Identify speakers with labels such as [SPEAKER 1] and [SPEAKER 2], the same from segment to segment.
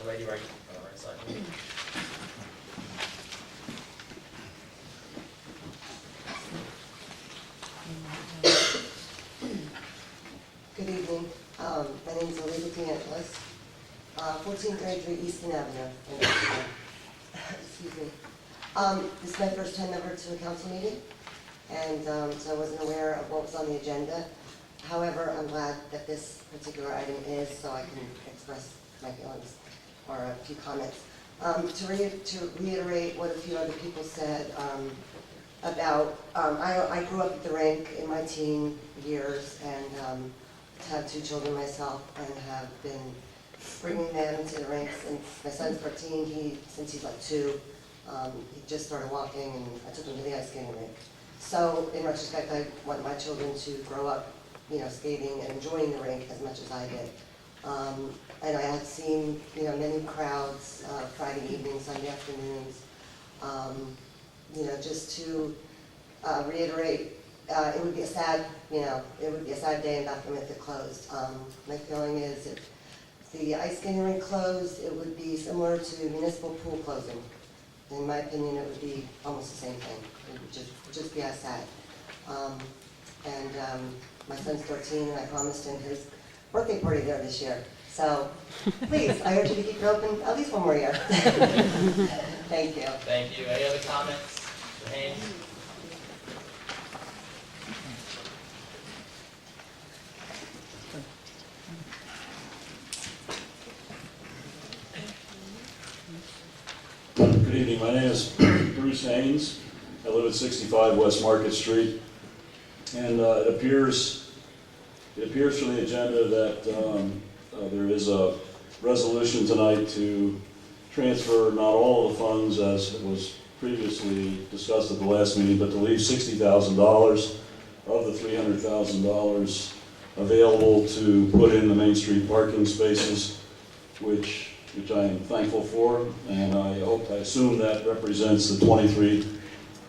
[SPEAKER 1] the lady right on the right side.
[SPEAKER 2] Good evening. My name is Olivia DeAngelis, 1433 Easton Avenue. Excuse me. This is my first time ever to a council meeting, and so I wasn't aware of what was on the agenda. However, I'm glad that this particular item is, so I can express my feelings or a few comments. To reiterate what a few other people said about, I grew up at the rink in my teen years and have 2 children myself and have been bringing them to the rink since my son's 13. Since he's like 2, he just started walking, and I took him to the ice skating rink. So in retrospect, I want my children to grow up, skating and enjoying the rink as much as I did. And I had seen, many crowds Friday evenings, Sunday afternoons. Just to reiterate, it would be a sad, day in Bethlehem if it closed. My feeling is if the ice skating rink closed, it would be similar to municipal pool closing. In my opinion, it would be almost the same thing. It would just be as sad. My son's 13, and I promised him his birthday party there this year. So, please, I urge you to keep it open at least one more year. Thank you.
[SPEAKER 1] Thank you. Any other comments? Mr. Haynes?
[SPEAKER 3] Good evening. My name is Bruce Haynes. I live at 65 West Market Street, and it appears from the agenda that there is a resolution tonight to transfer not all of the funds as was previously discussed at the last meeting, but to leave $60,000 of the $300,000 available to put in the Main Street parking spaces, which I am thankful for, and I assume that represents the 23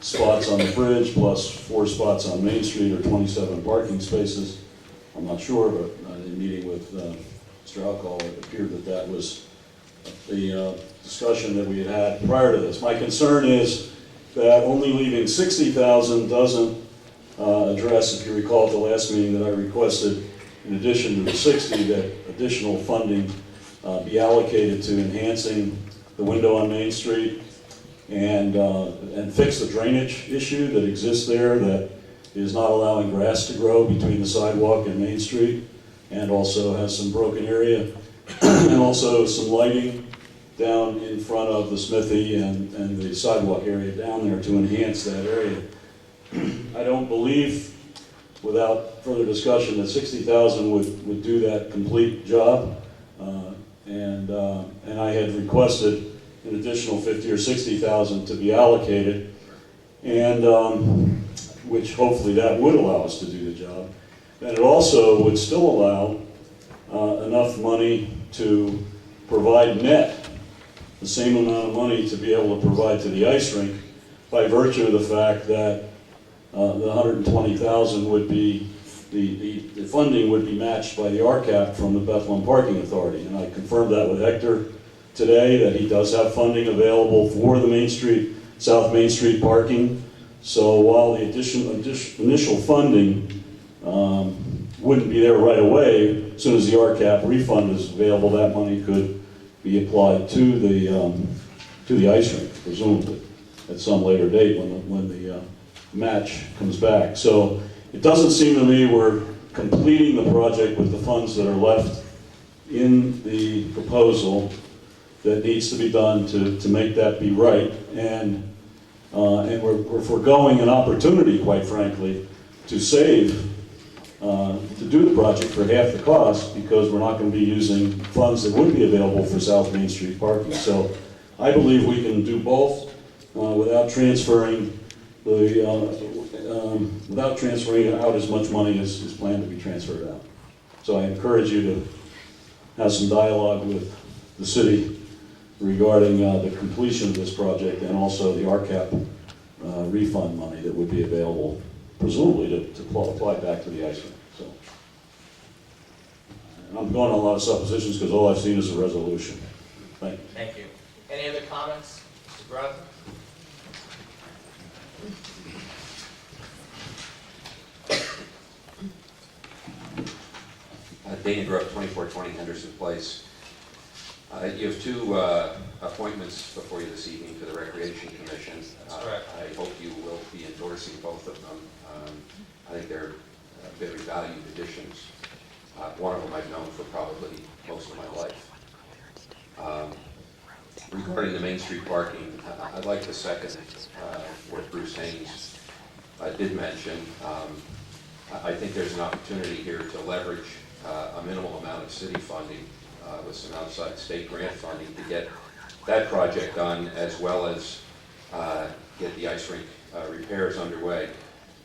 [SPEAKER 3] spots on the bridge plus 4 spots on Main Street, or 27 parking spaces. I'm not sure, but in meeting with Mr. Alcohol, it appeared that that was the discussion that we had prior to this. My concern is that only leaving $60,000 doesn't address, if you recall at the last meeting, that I requested, in addition to the 60, that additional funding be allocated to enhancing the window on Main Street and fix the drainage issue that exists there that is not allowing grass to grow between the sidewalk and Main Street, and also has some broken area, and also some lighting down in front of the smithy and the sidewalk area down there to enhance that area. I don't believe, without further discussion, that $60,000 would do that complete job. And I had requested an additional $50,000 or $60,000 to be allocated, and which hopefully that would allow us to do the job. And it also would still allow enough money to provide net the same amount of money to be able to provide to the ice rink, by virtue of the fact that the $120,000 would be the funding would be matched by the RCAP from the Bethlehem Parking Authority. And I confirmed that with Hector today, that he does have funding available for the Main Street, South Main Street parking. So while the initial funding wouldn't be there right away, as soon as the RCAP refund is available, that money could be applied to the ice rink, presumably, at some later date when the match comes back. So it doesn't seem to me we're completing the project with the funds that are left in the proposal that needs to be done to make that be right. And we're foregoing an opportunity, quite frankly, to save, to do the project for half the cost, because we're not going to be using funds that would be available for South Main Street parking. So I believe we can do both without transferring out as much money as is planned to be transferred out. So I encourage you to have some dialogue with the city regarding the completion of this project, and also the RCAP refund money that would be available, presumably, to apply back to the ice rink. So I'm going on a lot of suppositions because all I've seen is a resolution. Thank you.
[SPEAKER 1] Thank you. Any other comments? Mr. Brosnan?
[SPEAKER 4] Dana Grove, 2420 Henderson Place. You have two appointments before you this evening to the Recreation Commission.
[SPEAKER 1] That's correct.
[SPEAKER 4] I hope you will be endorsing both of them. I think they're very valued additions. One of them I've known for probably most of my life. Regarding the Main Street parking, I'd like to second what Bruce Haynes did mention. I think there's an opportunity here to leverage a minimal amount of city funding with some outside state grant funding to get that project done, as well as get the ice rink repairs underway.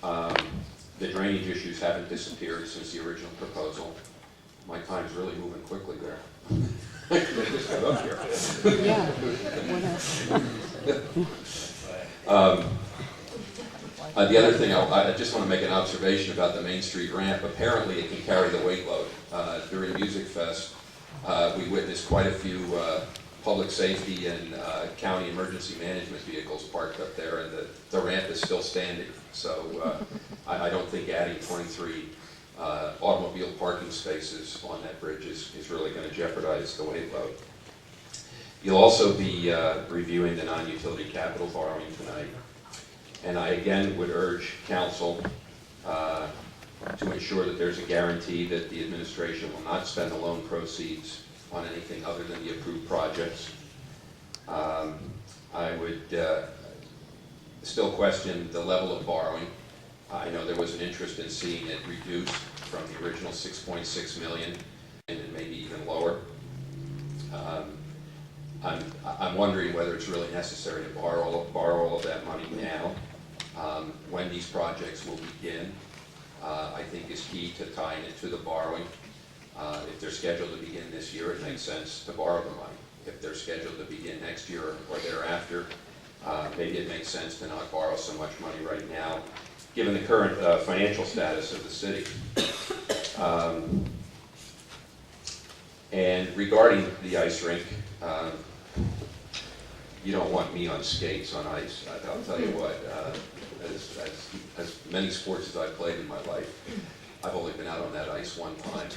[SPEAKER 4] The drainage issues haven't disappeared since the original proposal. My time's really moving quickly there. I just got up here.
[SPEAKER 5] Yeah, what else?
[SPEAKER 4] The other thing, I just want to make an observation about the Main Street ramp. Apparently it can carry the weight load. During Music Fest, we witnessed quite a few public safety and county emergency management vehicles parked up there, and the ramp is still standing. So I don't think adding 23 automobile parking spaces on that bridge is really going to jeopardize the weight load. You'll also be reviewing the non-utility capital borrowing tonight. And I again would urge council to ensure that there's a guarantee that the administration will not spend the loan proceeds on anything other than the approved projects. I would still question the level of borrowing. I know there was an interest in seeing it reduced from the original 6.6 million and maybe even lower. I'm wondering whether it's really necessary to borrow all of that money now. When these projects will begin, I think is key to tying it to the borrowing. If they're scheduled to begin this year, it makes sense to borrow the money. If they're scheduled to begin next year or thereafter, maybe it makes sense to not borrow so much money right now, given the current financial status of the city. And regarding the ice rink, you don't want me on skates on ice. I'll tell you what, as many sports as I've played in my life, I've only been out on that ice one time,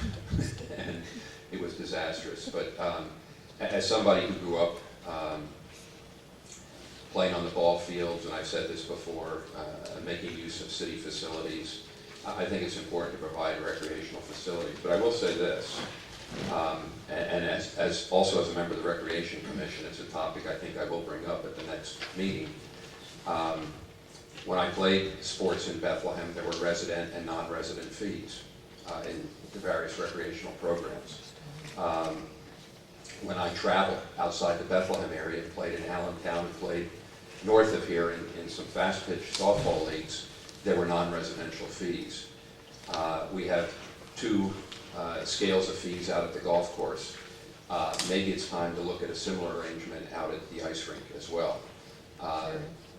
[SPEAKER 4] and it was disastrous. But as somebody who grew up playing on the ball fields, and I've said this before, making use of city facilities, I think it's important to provide recreational facilities. But I will say this, and as also as a member of the Recreation Commission, it's a topic I think I will bring up at the next meeting. When I played sports in Bethlehem, there were resident and non-resident fees in the various recreational programs. When I traveled outside the Bethlehem area and played in Allentown and played north of here in some fast-pitch softball leagues, there were non-residential fees. We have two scales of fees out at the golf course. Maybe it's time to look at a similar arrangement out at the ice rink as well.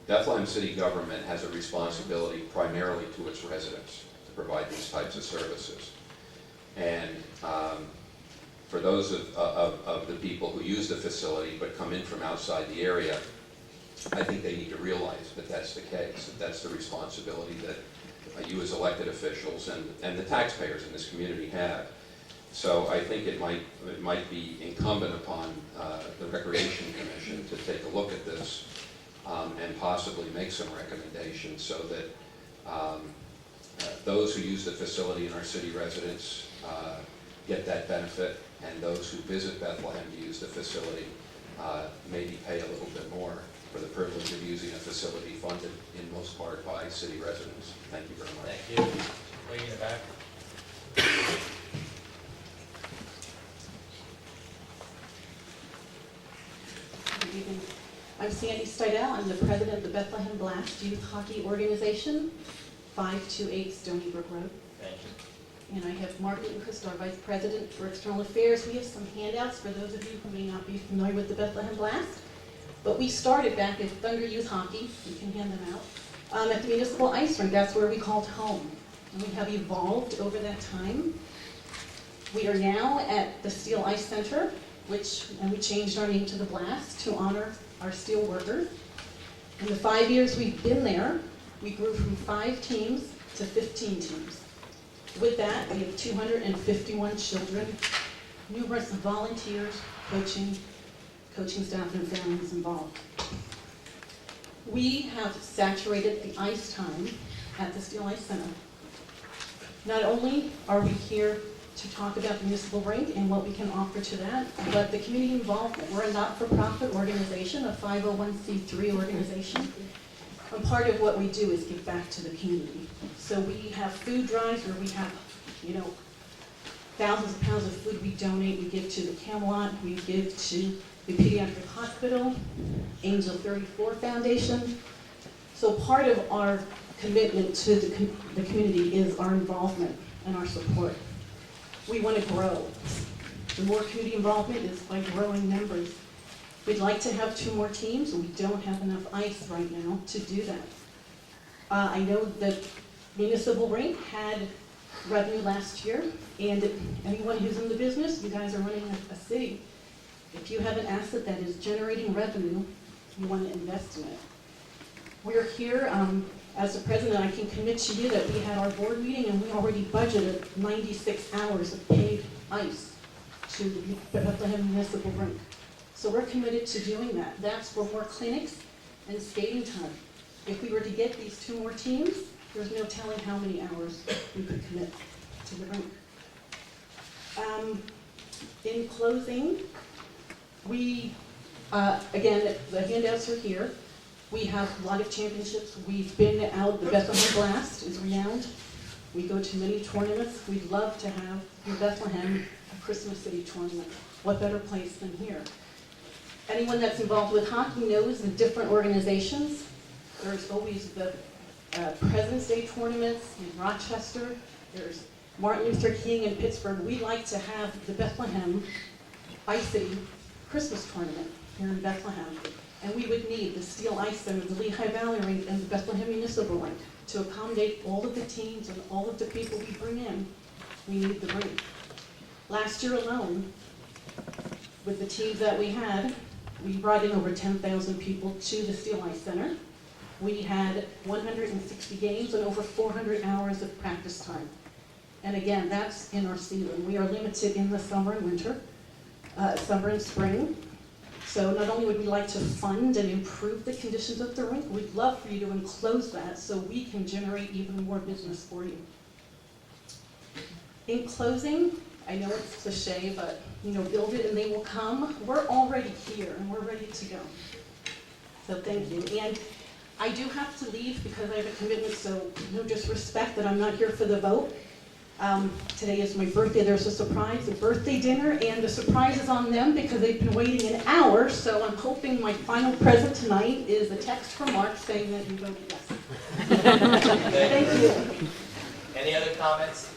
[SPEAKER 4] Bethlehem city government has a responsibility primarily to its residents to provide these types of services. And for those of the people who use the facility but come in from outside the area, I think they need to realize that that's the case, that that's the responsibility that you as elected officials and the taxpayers in this community have. So I think it might be incumbent upon the Recreation Commission to take a look at this and possibly make some recommendations so that those who use the facility and are city residents get that benefit, and those who visit Bethlehem to use the facility maybe pay a little bit more for the privilege of using a facility funded in most part by city residents. Thank you very much.
[SPEAKER 1] Thank you. Lady in the back.
[SPEAKER 5] Good evening. I'm Sandy Steidel. I'm the president of the Bethlehem Blast Youth Hockey Organization, 528 Stony Brook Road.
[SPEAKER 1] Thank you.
[SPEAKER 5] And I have Mark Newton-Christ, our vice president for external affairs. We have some handouts for those of you who may not be familiar with the Bethlehem Blast. But we started back at Thunder Youth Hockey, you can hand them out, at the municipal ice rink. That's where we called home. And we have evolved over that time. We are now at the Steel Ice Center, and we changed our name to the Blast to honor our steel workers. In the 5 years we've been there, we grew from 5 teams to 15 teams. With that, we have 251 children, numerous volunteers, coaching staff and families involved. We have saturated the ice time at the Steel Ice Center. Not only are we here to talk about the municipal rink and what we can offer to that, but the community involvement. We're a not-for-profit organization, a 501c3 organization. And part of what we do is give back to the community. So we have food drives where we have, thousands of pounds of food we donate. We give to the Camelot, we give to the Pediatric Hospital, Angel 34 Foundation. So part of our commitment to the community is our involvement and our support. We want to grow. The more community involvement is by growing members. We'd like to have 2 more teams, and we don't have enough ice right now to do that. I know that Municipal Rink had revenue last year, and anyone who's in the business, you guys are running a city. If you have an asset that is generating revenue, you want to invest in it. We're here, as the president, I can commit to you that we had our board meeting and we already budgeted 96 hours of paid ice to the Bethlehem Municipal Rink. So we're committed to doing that. That's for more clinics and skating time. If we were to get these 2 more teams, there's no telling how many hours we could commit to the rink. In closing, we, again, the handouts are here. We have a lot of championships. We've been out, the Bethlehem Blast is renowned. We go to many tournaments. We'd love to have in Bethlehem a Christmas City tournament. What better place than here? Anyone that's involved with hockey knows the different organizations. There's always the President's Day tournaments in Rochester. There's Martin Luther King in Pittsburgh. We like to have the Bethlehem Ice City Christmas tournament here in Bethlehem. And we would need the Steel Ice Center, the Lehigh Valley Rink, and the Bethlehem Municipal Rink to accommodate all of the teams and all of the people we bring in. We need the rink. Last year alone, with the teams that we had, we brought in over 10,000 people to the Steel Ice Center. We had 160 games and over 400 hours of practice time. And again, that's in our season. We are limited in the summer and winter, summer and spring. So not only would we like to fund and improve the conditions of the rink, we'd love for you to enclose that so we can generate even more business for you. In closing, I know it's cliche, but build it and they will come. We're already here and we're ready to go. So thank you. And I do have to leave because I have a commitment, so no disrespect that I'm not here for the vote. Today is my birthday. There's a surprise, a birthday dinner, and the surprise is on them because they've been waiting an hour, so I'm hoping my final present tonight is a text from Mark saying that you voted yes. Thank you.
[SPEAKER 1] Any other comments?